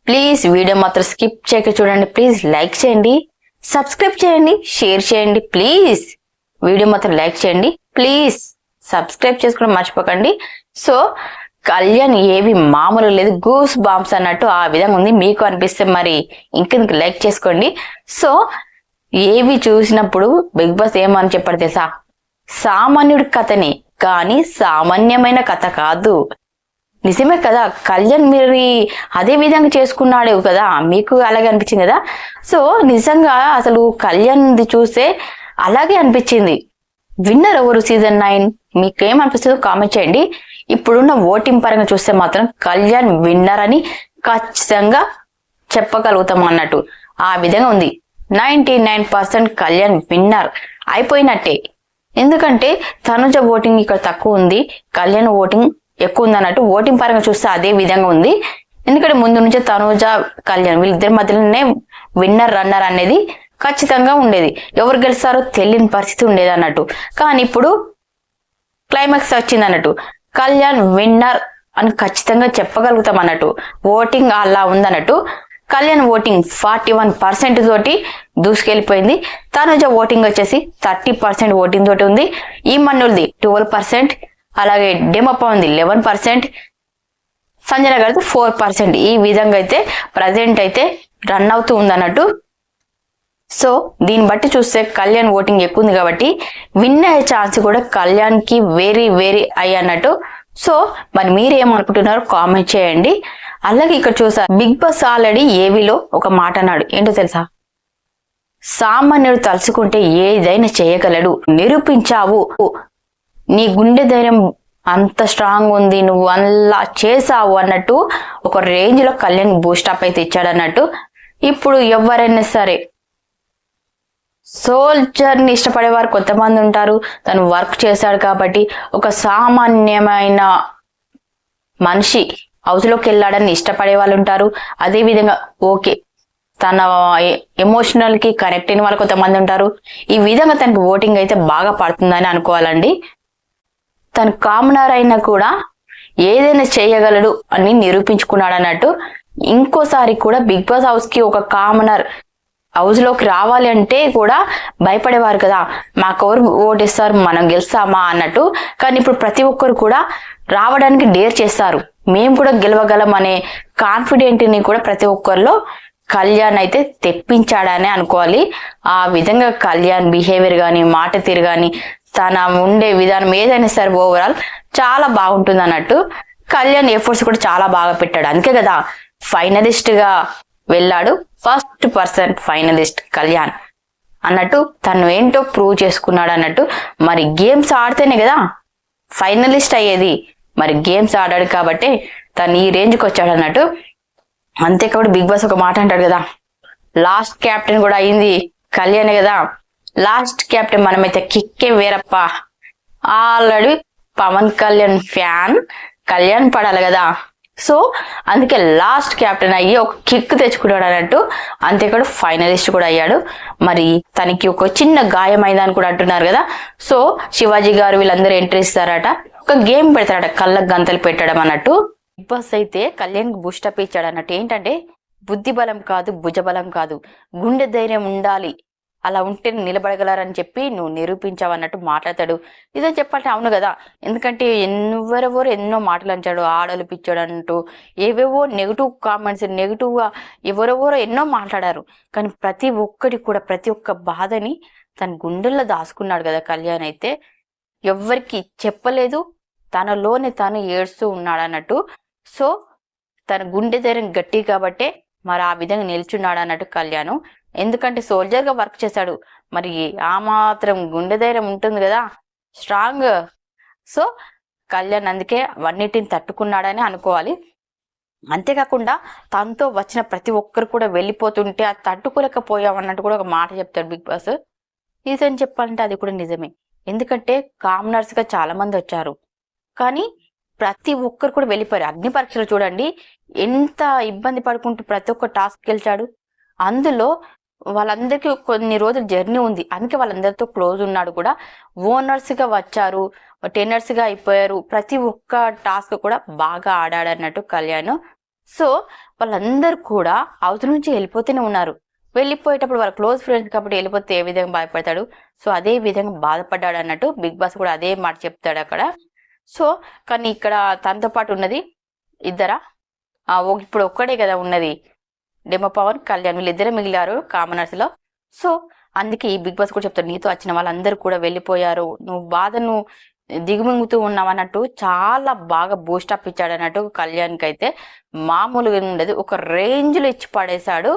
Please video మాత్రం skip చేయక చూడండి. ప్లీజ్ లైక్ చేయండి, సబ్స్క్రైబ్ చేయండి, షేర్ చేయండి. ప్లీజ్ వీడియో మాత్రం లైక్ చేయండి, ప్లీజ్ సబ్స్క్రైబ్ చేసుకోవడం మర్చిపోకండి. సో కళ్యాణ్ ఏవి మామూలు లేదు, గూస్ బాంబ్స్ అన్నట్టు ఆ విధంగా ఉంది. మీకు అనిపిస్తే మరి ఇంకెందుకు లైక్ చేసుకోండి. సో ఏవి చూసినప్పుడు బిగ్ బాస్ ఏమని చెప్పాడు తెలుసా, సామాన్యుడి కథనే కానీ సామాన్యమైన కథ కాదు. నిజమే కదా, కళ్యాణ్ మీరు అదే విధంగా చేసుకున్నాడు కదా, మీకు అలాగే అనిపించింది కదా. సో నిజంగా అసలు కళ్యాణ్ది చూస్తే అలాగే అనిపించింది. విన్నర్ ఎవరు సీజన్ 9 మీకేమనిపిస్తుందో కామెంట్ చేయండి. ఇప్పుడున్న ఓటింగ్ పరంగా చూస్తే మాత్రం కళ్యాణ్ విన్నర్ అని ఖచ్చితంగా చెప్పగలుగుతాం అన్నట్టు ఆ విధంగా ఉంది. 99% కళ్యాణ్ విన్నర్ అయిపోయినట్టే. ఎందుకంటే తనుజ ఓటింగ్ ఇక్కడ తక్కువ ఉంది, కళ్యాణ్ ఓటింగ్ ఎక్కువ ఉంది అన్నట్టు ఓటింగ్ పరంగా చూస్తే అదే విధంగా ఉంది. ఎందుకంటే ముందు నుంచే తనుజ కళ్యాణ్ వీళ్ళిద్దరి మధ్యలోనే విన్నర్ రన్నర్ అనేది ఖచ్చితంగా ఉండేది. ఎవరు గెలుస్తారో తెలియని పరిస్థితి ఉండేది అన్నట్టు. కానీ ఇప్పుడు క్లైమాక్స్ వచ్చింది అన్నట్టు, కళ్యాణ్ విన్నర్ అని ఖచ్చితంగా చెప్పగలుగుతాం అన్నట్టు. ఓటింగ్ అలా ఉందన్నట్టు. కళ్యాణ్ ఓటింగ్ 41% తోటి దూసుకెళ్ళిపోయింది. తనుజ ఓటింగ్ వచ్చేసి 30% ఓటింగ్ తోటి ఉంది. ఈ మన్నులది 12%, అలాగే డెమప్ప ఉంది 11%, సంజన గారిది 4%. ఈ విధంగా అయితే ప్రజెంట్ అయితే రన్ అవుతూ ఉందన్నట్టు. సో దీన్ని బట్టి చూస్తే కళ్యాణ్ ఓటింగ్ ఎక్కువ ఉంది కాబట్టి విన్ అయ్యే ఛాన్స్ కూడా కళ్యాణ్ కి వెరీ వెరీ అయ్యి అన్నట్టు. సో మరి మీరేమనుకుంటున్నారో కామెంట్ చేయండి. అలాగే ఇక్కడ చూసా బిగ్ బాస్ ఆల్రెడీ ఏవిలో ఒక మాట అన్నాడు, ఏంటో తెలుసా, సామాన్యుడు తలుచుకుంటే ఏదైనా చేయగలడు, నిరూపించావు, నీ గుండె ధైర్యం అంత స్ట్రాంగ్ ఉంది, నువ్వు అలా చేసావు అన్నట్టు ఒక రేంజ్ లో కళ్యాణ్ బూస్టప్ అయితే ఇచ్చాడు అన్నట్టు. ఇప్పుడు ఎవరైనా సరే సోల్జర్ ని ఇష్టపడేవారు కొంతమంది ఉంటారు. తను వర్క్ చేశాడు కాబట్టి ఒక సామాన్యమైన మనిషి హౌస్ లోకి వెళ్ళాడని ఇష్టపడే వాళ్ళు ఉంటారు. అదే విధంగా ఓకే తన ఎమోషనల్ కి కనెక్ట్ అయిన వాళ్ళు కొంతమంది ఉంటారు. ఈ విధంగా తనకి ఓటింగ్ అయితే బాగా పడుతుందని అనుకోవాలండి. తను కామనర్ అయినా కూడా ఏదైనా చేయగలడు అని నిరూపించుకున్నాడు అన్నట్టు. ఇంకోసారి కూడా బిగ్ బాస్ హౌస్ కి ఒక కామనర్ హౌస్ లోకి రావాలి అంటే కూడా భయపడేవారు కదా, మాకెవరు ఓటేస్తారు, మనం గెలుస్తామా అన్నట్టు. కానీ ఇప్పుడు ప్రతి ఒక్కరు కూడా రావడానికి డేర్ చేస్తారు, మేము కూడా గెలవగలం అనే కాన్ఫిడెంట్ ని కూడా ప్రతి ఒక్కరిలో కళ్యాణ్ అయితే తెప్పించాడనే అనుకోవాలి. ఆ విధంగా కళ్యాణ్ బిహేవియర్ గాని, మాట తీరు గాని, తన ఉండే విధానం ఏదైనా సరే ఓవరాల్ చాలా బాగుంటుంది అన్నట్టు. కళ్యాణ్ ఎఫర్ట్స్ కూడా చాలా బాగా పెట్టాడు, అందుకే కదా ఫైనలిస్ట్ గా వెళ్ళాడు. ఫస్ట్ పర్సన్ ఫైనలిస్ట్ కళ్యాణ్ అన్నట్టు తను ఏంటో ప్రూవ్ చేసుకున్నాడు అన్నట్టు. మరి గేమ్స్ ఆడితేనే కదా ఫైనలిస్ట్ అయ్యేది, మరి గేమ్స్ ఆడాడు కాబట్టి తను ఈ రేంజ్కి వచ్చాడు అన్నట్టు. అంతేకాదు బిగ్ బాస్ ఒక మాట అంటాడు కదా, లాస్ట్ క్యాప్టెన్ కూడా అయింది కళ్యాణ్ కదా. లాస్ట్ క్యాప్టెన్ మనమైతే కిక్కే వేరప్ప. ఆల్రెడీ పవన్ కళ్యాణ్ ఫ్యాన్ కళ్యాణ్ పడాలి కదా. సో అందుకే లాస్ట్ క్యాప్టెన్ అయ్యి ఒక కిక్ తెచ్చుకున్నాడు అన్నట్టు. అంతేకాదు ఫైనలిస్ట్ కూడా అయ్యాడు. మరి తనకి ఒక చిన్న గాయం అయిందని కూడా అంటున్నారు కదా. సో శివాజీ గారు వీళ్ళందరూ ఎంట్రీ ఇస్తారట, ఒక గేమ్ పెడతారట, కళ్ళకు గంతలు పెట్టడం అన్నట్టు. బిగ్ బాస్ అయితే కళ్యాణ్ కి బూస్టప్ ఇచ్చాడు అన్నట్టు. ఏంటంటే బుద్ధి బలం కాదు, భుజబలం కాదు, గుండె ధైర్యం ఉండాలి, అలా ఉంటే నిలబడగలరని చెప్పి నువ్వు నిరూపించావన్నట్టు మాట్లాడతాడు. ఇదే చెప్పాలంటే అవును కదా, ఎందుకంటే ఎవరెవరు ఎన్నో మాటలు అంటాడు, ఆడలు పిచ్చాడు అంటూ ఏవేవో నెగిటివ్ కామెంట్స్, నెగిటివ్ గా ఎవరెవరో ఎన్నో మాట్లాడారు. కానీ ప్రతి ఒక్కటి కూడా ప్రతి ఒక్క బాధని తన గుండెల్లో దాచుకున్నాడు కదా కళ్యాణ్ అయితే. ఎవ్వరికి చెప్పలేదు, తనలోనే తాను ఏడుస్తూ ఉన్నాడు అన్నట్టు. సో తన గుండె ధైర్యం గట్టి కాబట్టే మరి ఆ విధంగా నిల్చున్నాడు అన్నట్టు కళ్యాణ్. ఎందుకంటే సోల్జర్ గా వర్క్ చేశాడు, మరి ఆ మాత్రం గుండె ధైర్యం ఉంటుంది కదా, స్ట్రాంగ్. సో కళ్యాణ్ అందుకే అన్నిటిని తట్టుకున్నాడని అనుకోవాలి. అంతేకాకుండా తనతో వచ్చిన ప్రతి ఒక్కరు కూడా వెళ్ళిపోతుంటే అది తట్టుకోలేకపోయామన్నట్టు కూడా ఒక మాట చెప్తాడు బిగ్ బాస్. నిజం చెప్పాలంటే అది కూడా నిజమే. ఎందుకంటే కామనర్స్ గా చాలా మంది వచ్చారు, కానీ ప్రతి ఒక్కరు కూడా వెళ్ళిపోయారు. అగ్ని పరీక్షలు చూడండి ఎంత ఇబ్బంది పడుకుంటూ ప్రతి ఒక్క టాస్క్ గెలిచాడు. అందులో వాళ్ళందరికీ కొన్ని రోజులు జర్నీ ఉంది, అందుకే వాళ్ళందరితో క్లోజ్ ఉన్నాడు కూడా. ఓనర్స్ గా వచ్చారు, టెనర్స్ గా అయిపోయారు, ప్రతి ఒక్క టాస్క్ కూడా బాగా ఆడాడు అన్నట్టు కళ్యాణ్. సో వాళ్ళందరూ కూడా అవతల నుంచి వెళ్ళిపోతూనే ఉన్నారు. వెళ్ళిపోయేటప్పుడు వాళ్ళ క్లోజ్ ఫ్రెండ్స్ కాబట్టి వెళ్ళిపోతే ఏ విధంగా బాధపడతాడు, సో అదే విధంగా బాధపడ్డాడు అన్నట్టు బిగ్ బాస్ కూడా అదే మాట చెప్తాడు అక్కడ. సో కానీ ఇక్కడ తనతో పాటు ఉన్నది ఇద్దరా, ఇప్పుడు ఒక్కడే కదా ఉన్నది, డెమో పవన్, కళ్యాణ్, వీళ్ళిద్దరే మిగిలారు కామనర్స్ లో. సో అందుకే ఈ బిగ్ బాస్ కూడా చెప్తాడు, నీతో వచ్చిన వాళ్ళందరూ కూడా వెళ్ళిపోయారు, నువ్వు బాధను దిగుమింగుతూ ఉన్నావు అన్నట్టు చాలా బాగా బూస్టప్ ఇచ్చాడు అన్నట్టు. కళ్యాణ్కి అయితే మామూలుగా ఉండదు, ఒక రేంజ్ లో ఇచ్చి పడేశాడు.